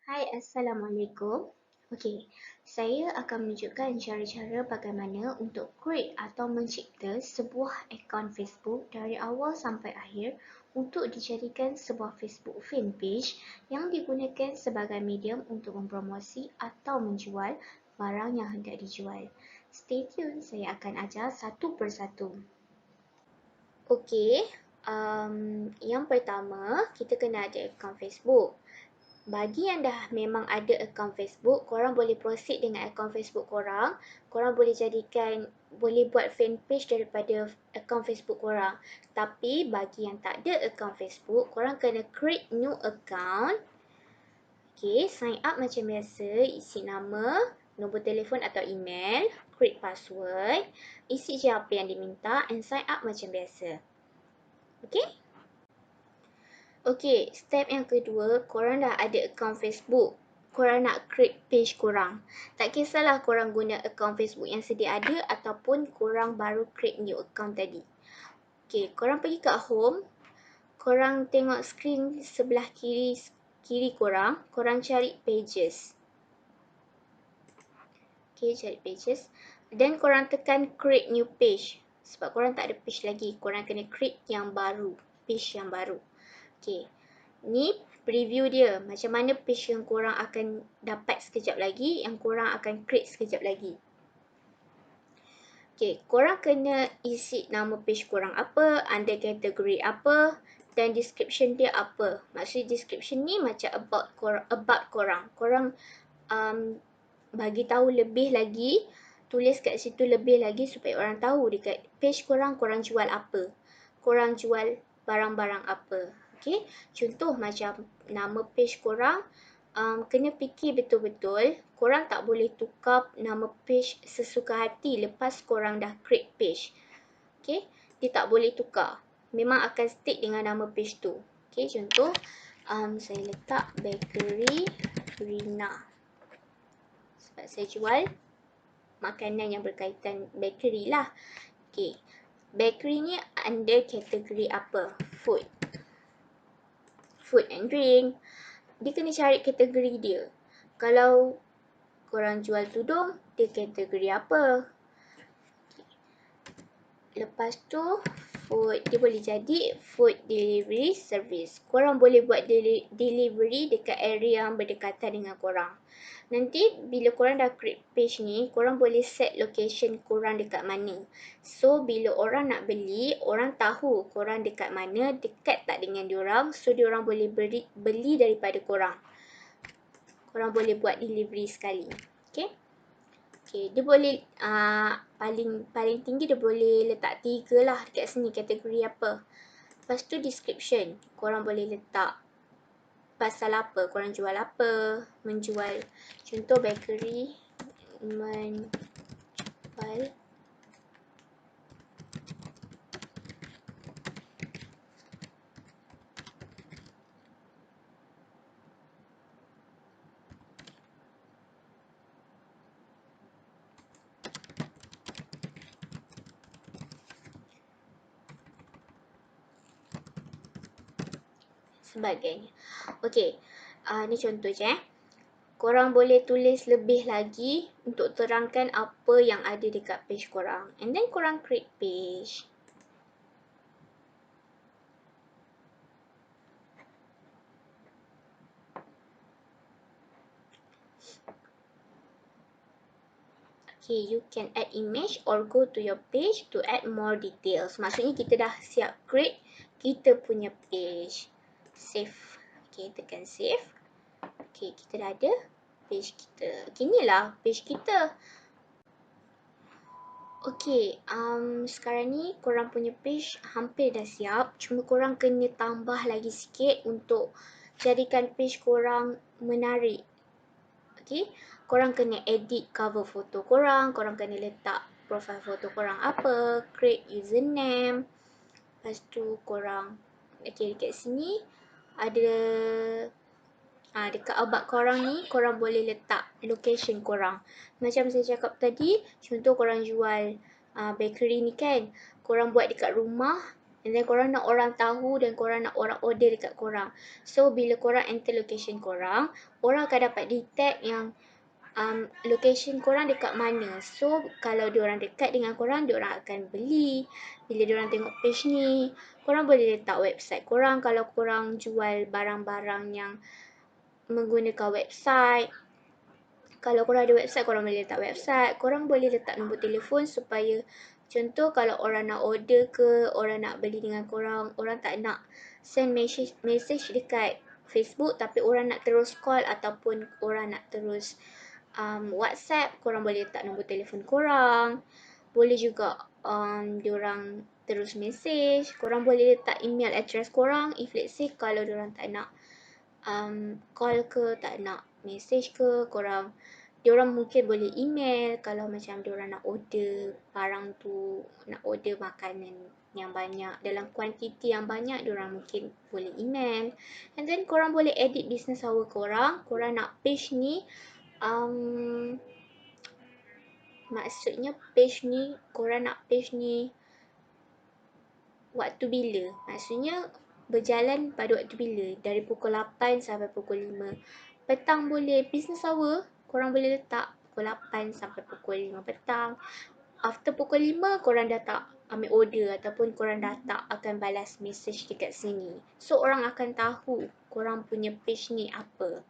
Hai, Assalamualaikum. Okey, saya akan menunjukkan cara-cara bagaimana untuk create atau mencipta sebuah akaun Facebook dari awal sampai akhir untuk dijadikan sebuah Facebook fanpage yang digunakan sebagai medium untuk mempromosi atau menjual barang yang hendak dijual. Stay tune, saya akan ajar satu persatu. Okey, yang pertama kita kena ada akaun Facebook. Bagi yang dah memang ada akaun Facebook, korang boleh proceed dengan akaun Facebook korang. Korang boleh boleh buat fanpage daripada akaun Facebook korang. Tapi bagi yang tak ada akaun Facebook, korang kena create new account. Okay, sign up macam biasa, isi nama, nombor telefon atau email, create password, isi je apa yang diminta and sign up macam biasa. Okay? Okey, step yang kedua, korang dah ada akaun Facebook. Korang nak create page korang. Tak kisahlah korang guna akaun Facebook yang sedia ada ataupun korang baru create new account tadi. Okey, korang pergi kat home. Korang tengok screen sebelah kiri korang. Korang cari pages. Okey, cari pages. Dan korang tekan create new page. Sebab korang tak ada page lagi. Korang kena create yang baru. Page yang baru. Okey. Ni preview dia. Macam mana page yang korang akan dapat sekejap lagi, yang korang akan create sekejap lagi. Okay, korang kena isi nama page korang apa, under kategori apa, dan description dia apa. Maksud description ni macam about korang. Korang bagi tahu lebih lagi, tulis kat situ lebih lagi supaya orang tahu dekat page korang jual apa. Korang jual barang-barang apa. Okay, contoh macam nama page korang, kena fikir betul-betul. Korang tak boleh tukar nama page sesuka hati lepas korang dah create page. Okay, dia tak boleh tukar. Memang akan stick dengan nama page tu. Okay, contoh, saya letak bakery Rina. Sebab saya jual makanan yang berkaitan bakery lah. Okay, bakery ni under kategori apa? Food. Food and drink. Dia kena cari kategori dia. Kalau korang jual tudung, dia kategori apa? Lepas tu, food, dia boleh jadi food delivery service. Korang boleh buat delivery dekat area yang berdekatan dengan korang. Nanti bila korang dah create page ni, korang boleh set location korang dekat mana. So, bila orang nak beli, orang tahu korang dekat mana, dekat tak dengan diorang. So, diorang boleh beli daripada korang. Korang boleh buat delivery sekali. Okay? Okay, dia boleh, paling tinggi dia boleh letak 3 lah dekat sini, kategori apa. Lepas tu description, korang boleh letak pasal apa, korang jual apa, menjual. Contoh bakery, menjual sebagainya. Okey, ni contoh je. Korang boleh tulis lebih lagi untuk terangkan apa yang ada dekat page korang. And then korang create page. Okay, you can add image or go to your page to add more details. Maksudnya kita dah siap create kita punya page. Save. Okay, tekan save. Okay, kita dah ada page kita. Okay, inilah page kita. Okay, sekarang ni korang punya page hampir dah siap. Cuma korang kena tambah lagi sikit untuk jadikan page korang menarik. Okay, korang kena edit cover foto korang. Korang kena letak profile foto korang apa. Create username. Lepas tu korang, okay, dekat sini ada dekat about korang ni, korang boleh letak location korang. Macam saya cakap tadi, contoh korang jual bakery ni kan, korang buat dekat rumah, And then korang nak orang tahu dan korang nak orang order dekat korang. So bila korang enter location korang, orang akan dapat detect yang location korang dekat mana. So kalau diorang dekat dengan korang, diorang akan beli. Bila diorang tengok page ni, korang boleh letak website korang kalau korang jual barang-barang yang menggunakan website. Kalau korang ada website, korang boleh letak website. Korang boleh letak nombor telefon supaya contoh kalau orang nak order ke, orang nak beli dengan korang, orang tak nak send message dekat Facebook tapi orang nak terus call ataupun orang nak terus WhatsApp, korang boleh letak nombor telefon korang. Boleh juga diorang terus message. Korang boleh letak email address korang if let's say kalau diorang tak nak call ke, tak nak message ke, diorang mungkin boleh email kalau macam diorang nak order barang tu, nak order makanan yang banyak, dalam kuantiti yang banyak, diorang mungkin boleh email. And then korang boleh edit business hour korang. Korang nak page ni maksudnya page ni, korang nak page ni waktu bila? Maksudnya berjalan pada waktu bila? Dari pukul 8 sampai pukul 5. Petang boleh, business hour, korang boleh letak pukul 8 sampai pukul 5 petang. After pukul 5, korang dah tak ambil order ataupun korang dah tak akan balas message dekat sini. So, orang akan tahu korang punya page ni apa.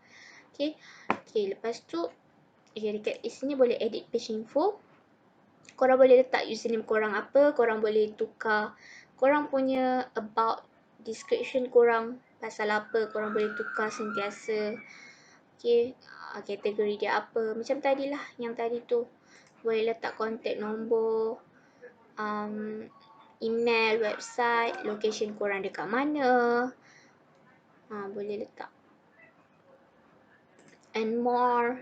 Okay, lepas tu, dekat sini boleh edit page info. Korang boleh letak username korang apa, korang boleh tukar korang punya about description korang pasal apa, korang boleh tukar sentiasa. Okay, kategori dia apa. Macam tadilah, yang tadi tu. Boleh letak contact nombor, email, website, location korang dekat mana. Boleh letak. And more.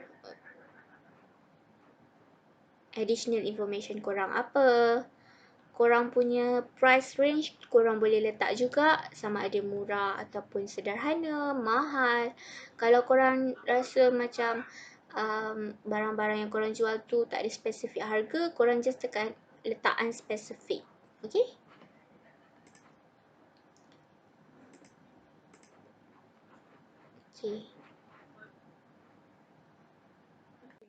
Additional information korang apa. Korang punya price range korang boleh letak juga sama ada murah ataupun sederhana, mahal. Kalau korang rasa macam barang-barang yang korang jual tu tak ada spesifik harga, korang just tekan letak unspecific. Okay? Okay.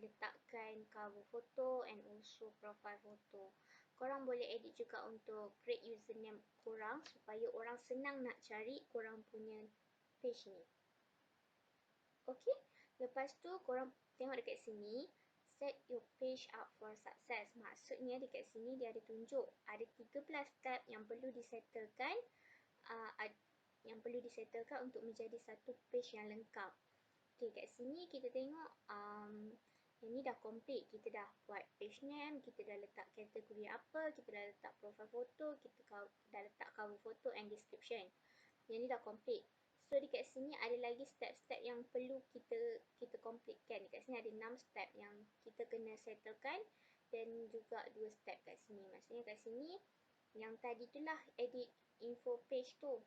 Letakkan cover photo and also profile photo. Korang boleh edit juga untuk create username korang supaya orang senang nak cari korang punya page ni. Okay, lepas tu korang tengok dekat sini, set your page up for success. Maksudnya dekat sini dia ada tunjuk ada 13 tab yang perlu disettlekan, untuk menjadi satu page yang lengkap. Okay, kat sini kita tengok ini dah complete. Kita dah buat page name, kita dah letak kategori apa, kita dah letak profile photo, kita dah letak cover photo and description. Yang ni dah complete. So dekat sini ada lagi step-step yang perlu kita completekan. Dekat sini ada 6 step yang kita kena settlekan dan juga 2 step kat sini. Maksudnya kat sini yang tadi tu lah edit info page tu.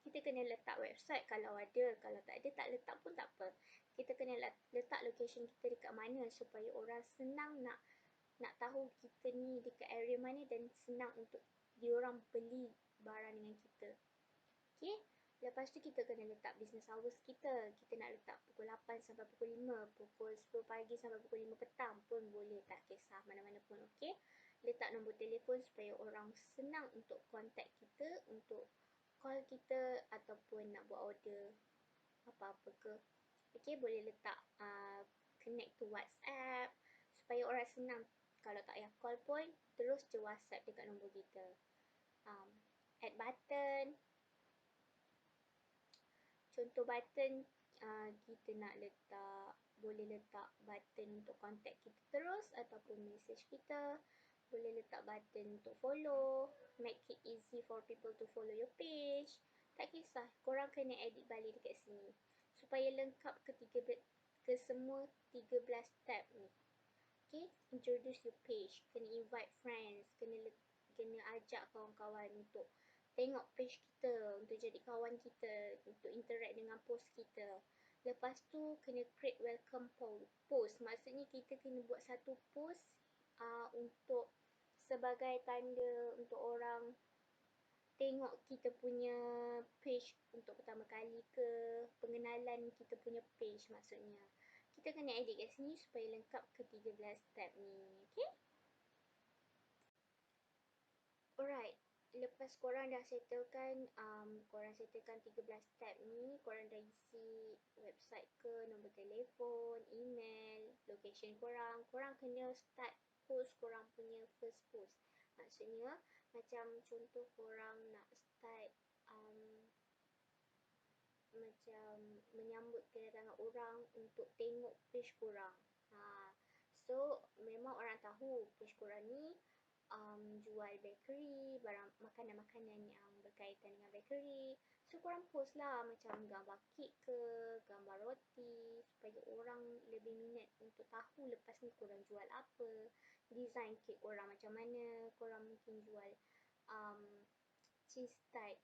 Kita kena letak website kalau ada, kalau tak ada tak letak pun tak apa. Kita kena letak location kita dekat mana supaya orang senang nak tahu kita ni dekat area mana dan senang untuk diorang beli barang dengan kita. Okay, lepas tu kita kena letak business hours kita. Kita nak letak pukul 8 sampai pukul 5, pukul 10 pagi sampai pukul 5 petang pun boleh, tak kisah mana-mana pun. Okay, letak nombor telefon supaya orang senang untuk contact kita, untuk call kita ataupun nak buat order apa-apa ke. Okay, boleh letak connect to WhatsApp supaya orang senang kalau tak payah call pun terus je WhatsApp dekat nombor kita. Add button. Contoh button, kita nak letak, boleh letak button untuk contact kita terus ataupun message kita. Boleh letak button untuk follow, make it easy for people to follow your page. Tak kisah, korang kena edit balik dekat sini supaya lengkap ke semua 13 tab ni. Okay, introduce your page, kena invite friends, kena ajak kawan-kawan untuk tengok page kita, untuk jadi kawan kita, untuk interact dengan post kita. Lepas tu kena create welcome post. Maksudnya kita kena buat satu post untuk sebagai tanda untuk orang tengok kita punya page untuk pertama kali ke, pengenalan kita punya page maksudnya. Kita kena edit kat sini supaya lengkap ke 13 tab ni. Okay? Alright, lepas korang dah settlekan, korang settlekan 13 tab ni, korang dah isi website ke, nombor telefon, email, location korang, korang kena start post korang punya first post. Maksudnya, macam contoh korang nak start macam menyambut kedatangan orang untuk tengok page korang. So, memang orang tahu page korang ni jual bakery, barang makanan-makanan yang berkaitan dengan bakery. So, korang post lah macam gambar kek ke, gambar roti supaya orang lebih minat untuk tahu lepas ni korang jual apa, design kek korang macam mana, korang mungkin jual cheese tart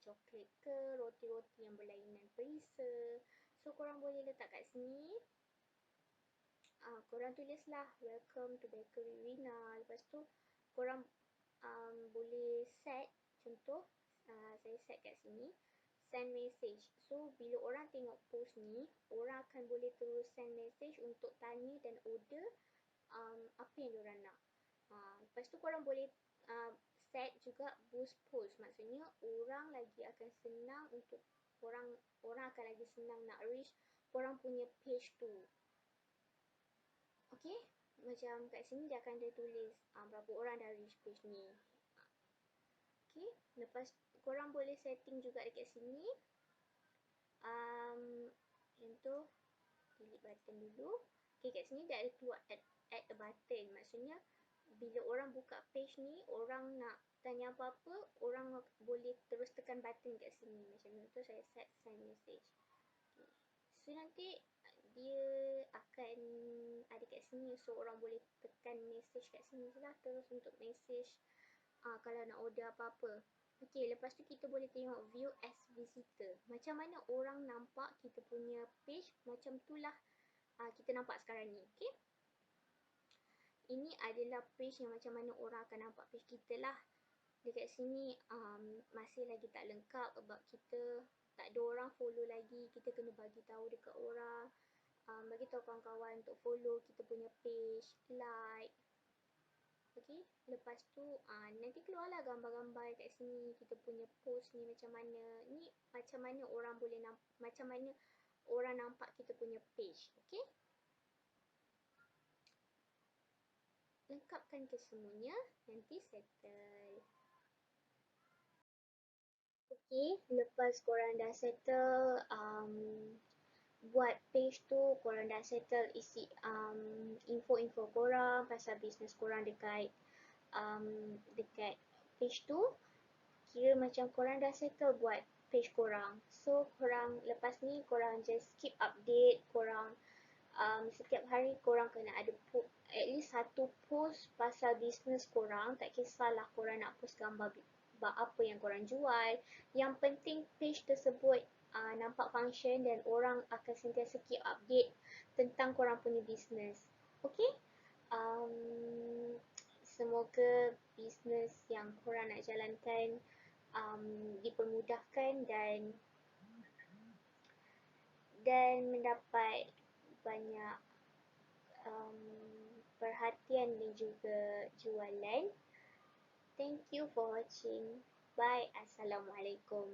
coklat ke, roti-roti yang berlainan perisa. So, korang boleh letak kat sini. Korang tulislah welcome to bakery Rina. Lepas tu korang boleh set, contoh saya set kat sini, send message. So bila orang tengok post ni, orang akan boleh terus send message untuk tanya dan order apa yang diorang nak. Lepas tu korang boleh set juga boost post. Maksudnya orang lagi akan senang untuk orang akan lagi senang nak reach korang punya page tu. Okay, macam kat sini dia akan dia tulis berapa orang dah reach page ni. Okay, lepas korang boleh setting juga dekat sini. Contoh, delete button dulu. Okay, kat sini dia ada keluar add a button. Maksudnya, bila orang buka page ni, orang nak tanya apa-apa, orang boleh terus tekan button kat sini. Macam contoh saya set send message. Okay. So, nanti dia akan ada kat sini, so orang boleh tekan message kat sini je lah terus untuk message kalau nak order apa-apa. Okay, lepas tu kita boleh tengok view as visitor. Macam mana orang nampak kita punya page, macam tu lah kita nampak sekarang ni. Okay, ini adalah page yang macam mana orang akan nampak page kita lah. Dekat sini masih lagi tak lengkap about kita, tak ada orang follow lagi, kita kena bagi tahu dekat orang, bagi tahu kawan-kawan untuk follow kita punya page, like. Okay, lepas tu nanti keluarlah gambar-gambar kat sini, kita punya post ni macam mana. Ni macam mana orang boleh macam mana orang nampak kita punya page. Okay, lengkapkan kesemuanya, nanti settle. Okay, lepas korang dah settle buat page tu, korang dah settle isi info-info korang pasal bisnes korang dekat dekat page tu, kira macam korang dah settle buat page korang. So korang lepas ni korang just keep update korang. Setiap hari korang kena ada at least satu post pasal bisnes korang. Tak kisahlah korang nak post gambar apa yang korang jual. Yang penting page tersebut nampak function dan orang akan sentiasa keep update tentang korang punya bisnes. Okay? Semoga bisnes yang korang nak jalankan dipermudahkan dan mendapat banyak perhatian dan juga jualan. Thank you for watching. Bye. Assalamualaikum.